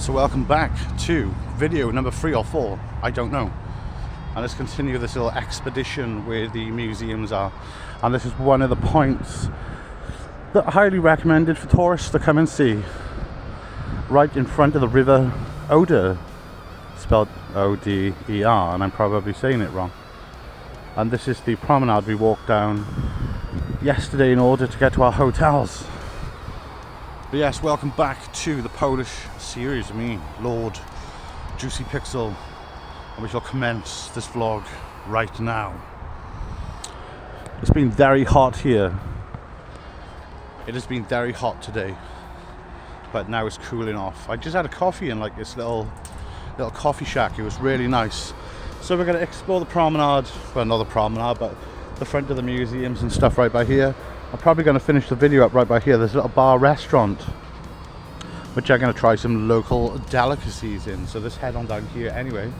So welcome back to video number 3 or 4, I don't know. And let's continue this little expedition where the museums are. And this is one of the points that I highly recommended for tourists to come and see. Right in front of the river Oder, spelled O-D-E-R, and I'm probably saying it wrong. And this is the promenade we walked down yesterday in order to get to our hotels. But yes, welcome back to the Polish series. Me, Lord JuicyPixel, and we shall commence this vlog right now. It's been very hot here. It has been very hot today, but now it's cooling off. I just had a coffee in like this little coffee shack. It was really nice. So we're going to explore the promenade, well, not the promenade, but the front of the museums and stuff right by here. I'm probably going to finish the video up right by here. There's a little bar restaurant which I'm going to try some local delicacies in. So let's head on down here anyway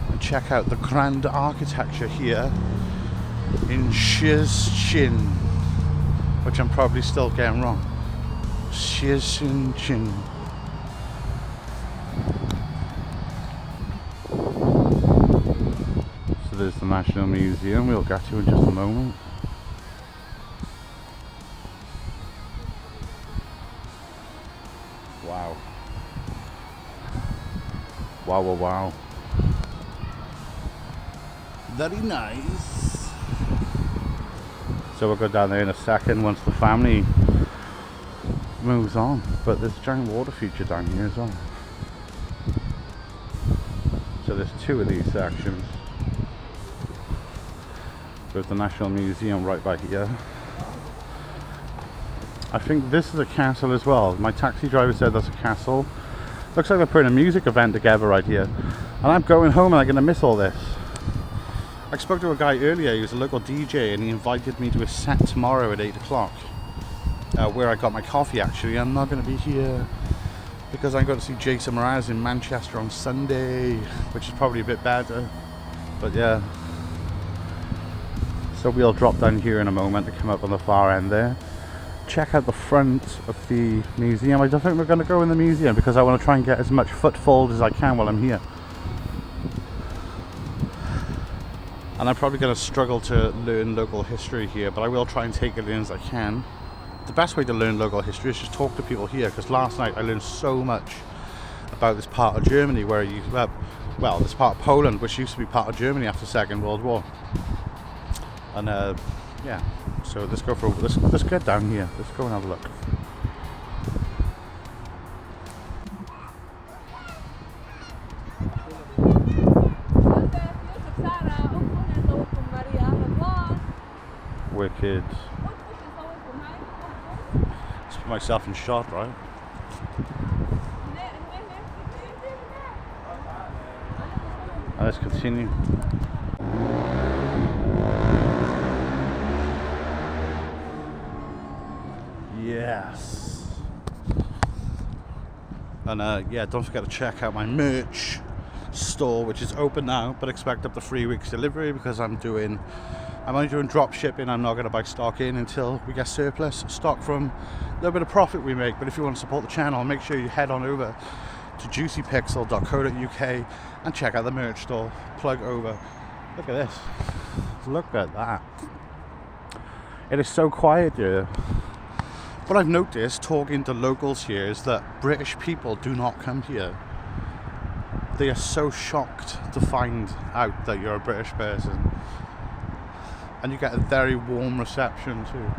and check out the grand architecture here in Szczecin, which I'm probably still getting wrong. Szczecin. So there's the National Museum. We'll get to in just a moment. Wow. Wow, wow, wow. Very nice. So we'll go down there in a second once the family moves on. But there's a giant water feature down here as well. So there's 2 of these sections. There's the National Museum right by here. I think this is a castle as well. My taxi driver said that's a castle. Looks like they're putting a music event together right here. And I'm going home and I'm going to miss all this. I spoke to a guy earlier, he was a local DJ, and he invited me to a set tomorrow at 8 o'clock. Where I got my coffee actually. I'm not going to be here because I'm going to see Jason Mraz in Manchester on Sunday, which is probably a bit better. But yeah. So we'll drop down here in a moment to come up on the far end there. Check out the front of the museum. I don't think we're going to go in the museum because I want to try and get as much foothold as I can while I'm here. And I'm probably going to struggle to learn local history here, but I will try and take it in as I can. The best way to learn local history is just talk to people here, because last night I learned so much about this part of Germany where you, well, this part of Poland, which used to be part of Germany after the Second World War. And yeah, so let's go for let's get down here. Let's go and have a look. Wicked. Let's put myself in shot, right? And let's continue. Yes. And yeah, don't forget to check out my merch store, which is open now, but expect up to 3 weeks delivery because I'm only doing drop shipping. I'm not going to buy stock in until we get surplus stock from a little bit of profit we make. But if you want to support the channel, make sure you head on over to JuicyPixel.co.uk and check out the merch store. Plug over. Look at this. Look at that. It is so quiet here. What I've noticed talking to locals here is that British people do not come here. They are so shocked to find out that you're a British person. And you get a very warm reception too.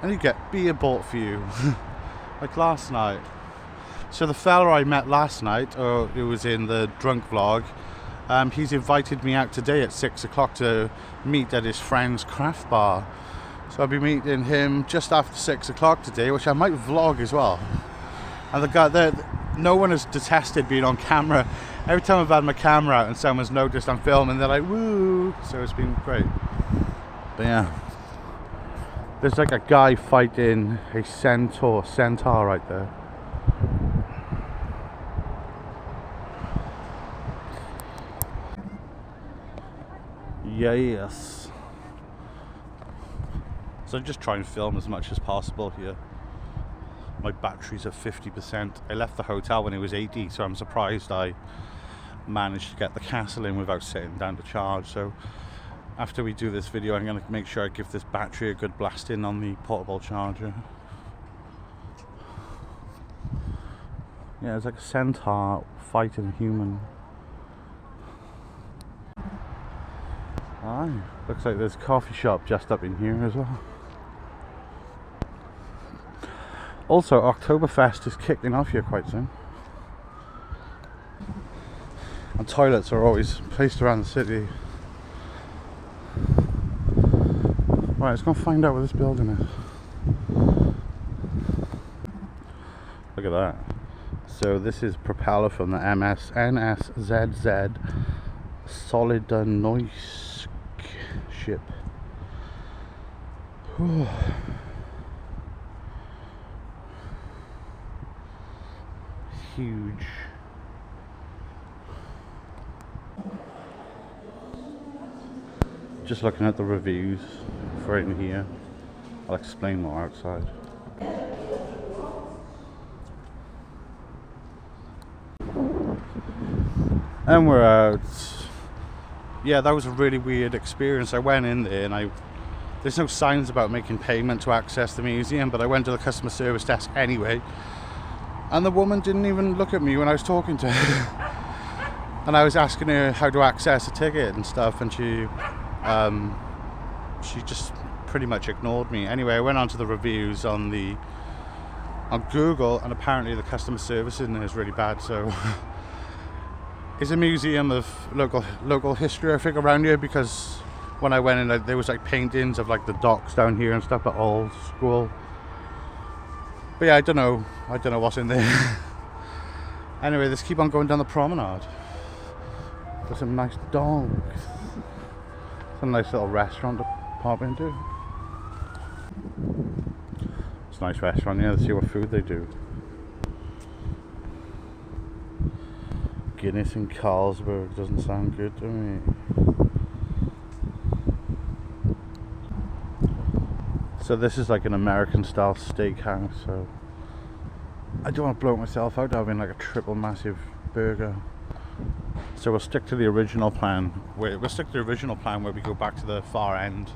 And you get beer bought for you. Like last night. So the fella I met last night, or it was in the drunk vlog, he's invited me out today at 6 o'clock to meet at his friend's craft bar. So I'll be meeting him just after 6 o'clock today, which I might vlog as well. And the guy there, no one has detested being on camera. Every time I've had my camera out and someone's noticed I'm filming, they're like, woo! So it's been great. But yeah. There's like a guy fighting a centaur right there. Yes. So just try and film as much as possible here. my battery's at 50%. I left the hotel when it was 80, so I'm surprised I managed to get the castle in without sitting down to charge. So after we do this video, I'm going to make sure I give this battery a good blast in on the portable charger. Yeah, it's like a centaur fighting a human. Aye, looks like there's a coffee shop just up in here as well. Also, Oktoberfest is kicking off here quite soon. And toilets are always placed around the city. Right, let's go find out what this building is. Look at that. So this is propeller from the NSZZ Solidarność ship. Whew. Huge. Just looking at the reviews for it in here. I'll explain more outside. And we're out. Yeah, that was a really weird experience. I went in there and there's no signs about making payment to access the museum, but I went to the customer service desk anyway. And the woman didn't even look at me when I was talking to her. And I was asking her how to access a ticket and stuff, and she just pretty much ignored me. Anyway, I went on to the reviews on Google, and apparently the customer service in there is really bad. So it's a museum of local history, I think, around here, because when I went in, there was like paintings of like the docks down here and stuff at old school. But yeah, I don't know what's in there. Anyway, let's keep on going down the promenade. There's some nice dogs. Some nice little restaurant to pop into. It's a nice restaurant, yeah, let's see what food they do. Guinness in Carlsberg doesn't sound good to me. So this is like an American style steakhouse, so I don't want to bloat myself out having like a triple massive burger. So we'll stick to the original plan. We'll stick to the original plan where we go back to the far end,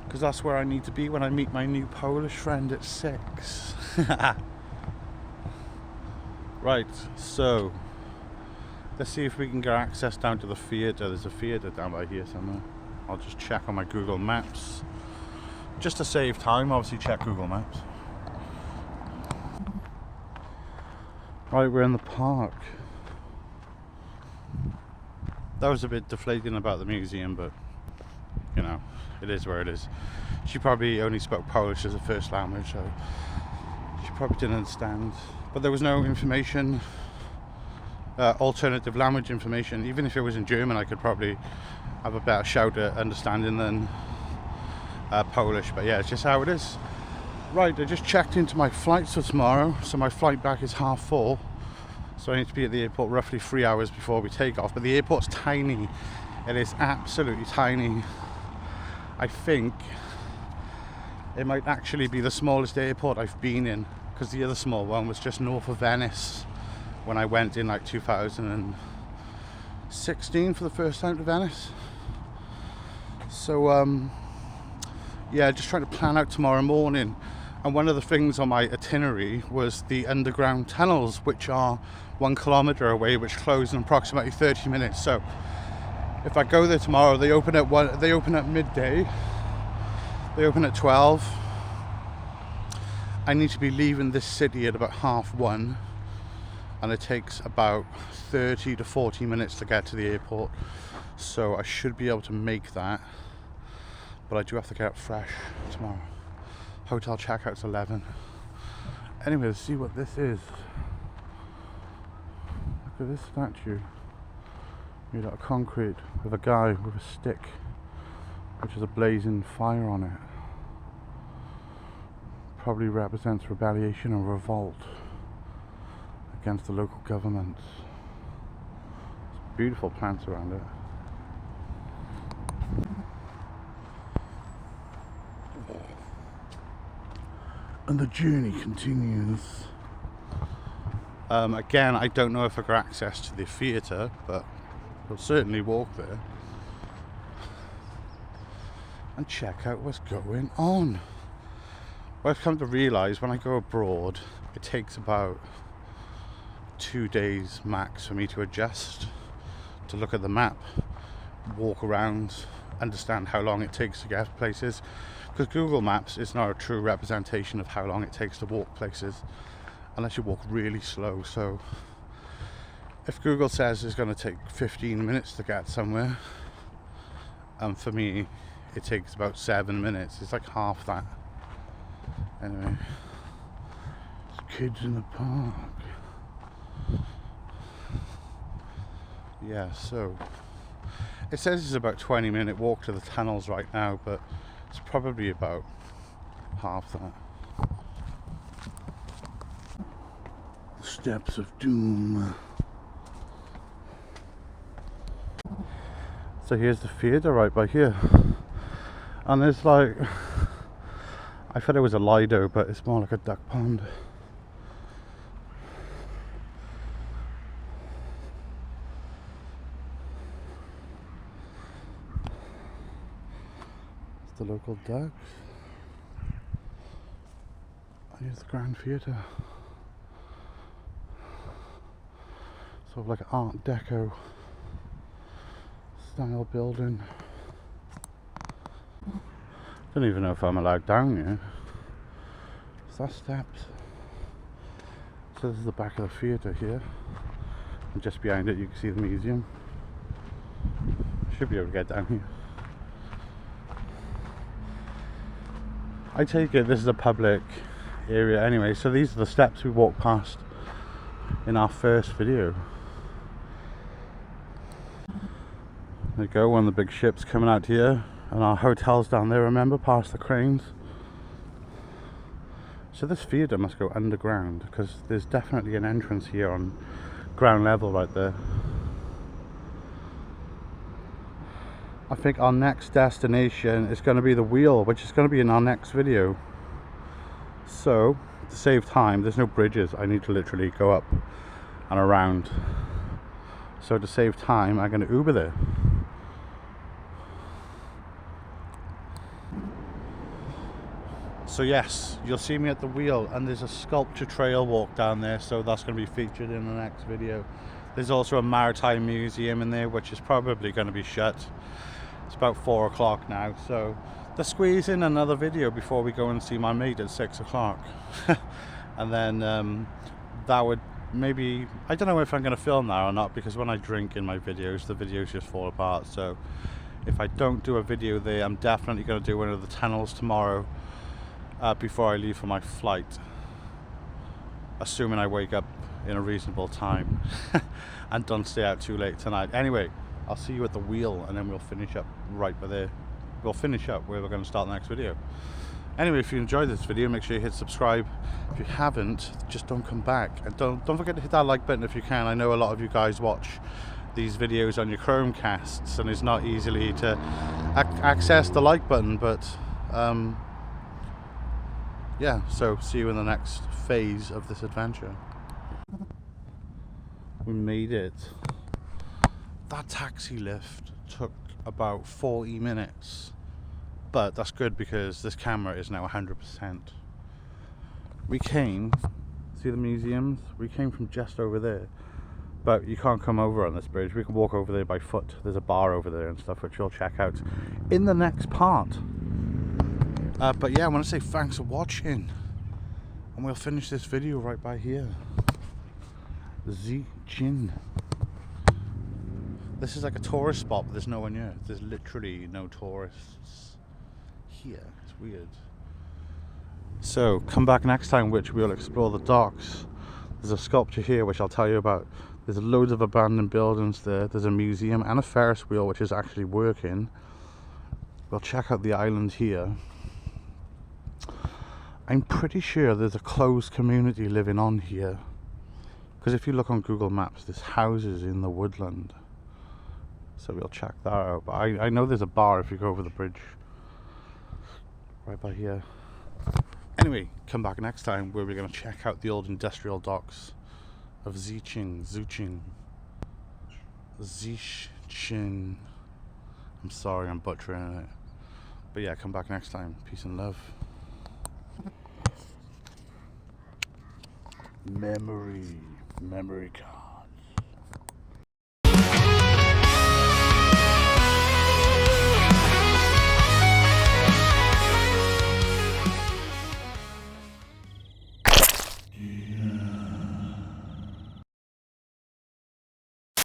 because that's where I need to be when I meet my new Polish friend at 6. Right, so let's see if we can get access down to the theatre. There's a theatre down by here somewhere. I'll just check on my Google Maps. Just to save time, obviously check Google Maps. Right, we're in the park. That was a bit deflating about the museum, but you know, it is where it is. She probably only spoke Polish as a first language, so she probably didn't understand. But there was no information, alternative language information. Even if it was in German, I could probably have a better shout at understanding than Polish. But yeah, it's just how it is. Right, I just checked into my flights for tomorrow, so my flight back is 4:30. So I need to be at the airport roughly 3 hours before we take off. But the airport's tiny. It is absolutely tiny. I think it might actually be the smallest airport I've been in, because the other small one was just north of Venice when I went in like 2016 for the first time to Venice. So yeah, just trying to plan out tomorrow morning. And one of the things on my itinerary was the underground tunnels, which are 1 kilometre away, which close in approximately 30 minutes. So if I go there tomorrow, they open at midday. They open at 12. I need to be leaving this city at about 1:30, and it takes about 30 to 40 minutes to get to the airport. So I should be able to make that, but I do have to get up fresh tomorrow. Hotel checkout's 11. Anyway, let's see what this is. Look at this statue made out of concrete with a guy with a stick, which is a blazing fire on it. Probably represents rebellion or revolt against the local government. There's beautiful plants around it. And the journey continues. Again, I don't know if I got access to the theatre, but we'll certainly walk there and check out what's going on. Well, I've come to realise when I go abroad, it takes about 2 days max for me to adjust, to look at the map, walk around, understand how long it takes to get places, because Google Maps is not a true representation of how long it takes to walk places unless you walk really slow. So if Google says it's going to take 15 minutes to get somewhere, for me it takes about 7 minutes. It's like half that. Anyway, there's kids in the park. Yeah, so it says it's about 20-minute walk to the tunnels right now, but it's probably about half that. The Steps of Doom. So here's the theatre right by here, and there's like, I thought it was a Lido, but it's more like a duck pond. The local ducks. And here's the Grand Theatre. Sort of like an Art Deco style building. Don't even know if I'm allowed down here. Is that steps? So this is the back of the theatre here. And just behind it you can see the museum. Should be able to get down here. I take it this is a public area anyway, so these are the steps we walked past in our first video. There you go, one of the big ships coming out here, and our hotel's down there, remember, past the cranes. So this theatre must go underground, because there's definitely an entrance here on ground level right there. I think our next destination is going to be the wheel, which is going to be in our next video. So, to save time, there's no bridges, I need to literally go up and around. So to save time, I'm going to Uber there. So yes, you'll see me at the wheel, and there's a sculpture trail walk down there, so that's going to be featured in the next video. There's also a maritime museum in there, which is probably going to be shut. It's about 4 o'clock now, so to squeeze in another video before we go and see my mate at 6 o'clock. And then that would maybe, I don't know if I'm going to film that or not, because when I drink in my videos, the videos just fall apart. So if I don't do a video there, I'm definitely going to do one of the tunnels tomorrow before I leave for my flight, assuming I wake up in a reasonable time and don't stay out too late tonight. Anyway, I'll see you at the wheel, and then we'll finish up right by there. We'll finish up where we're going to start the next video. Anyway, if you enjoyed this video, make sure you hit subscribe. If you haven't, just don't come back, and don't forget to hit that like button if you can. I know a lot of you guys watch these videos on your Chromecasts, and it's not easily to access the like button, but yeah, so see you in the next phase of this adventure. We made it. That taxi lift took about 40 minutes, but that's good because this camera is now 100%. We came, see the museums? We came from just over there, but you can't come over on this bridge. We can walk over there by foot. There's a bar over there and stuff, which you'll check out in the next part. But yeah, I want to say thanks for watching, and we'll finish this video right by here. Szczecin. This is like a tourist spot, but there's no one here. There's literally no tourists here. It's weird. So come back next time, which we'll explore the docks. There's a sculpture here, which I'll tell you about. There's loads of abandoned buildings there. There's a museum and a Ferris wheel, which is actually working. We'll check out the island here. I'm pretty sure there's a closed community living on here, because if you look on Google Maps, there's houses in the woodland. So we'll check that out. But I know there's a bar if you go over the bridge right by here. Anyway, come back next time where we're going to check out the old industrial docks of Szczecin. I'm sorry, I'm butchering it. But yeah, come back next time. Peace and love. Memory card.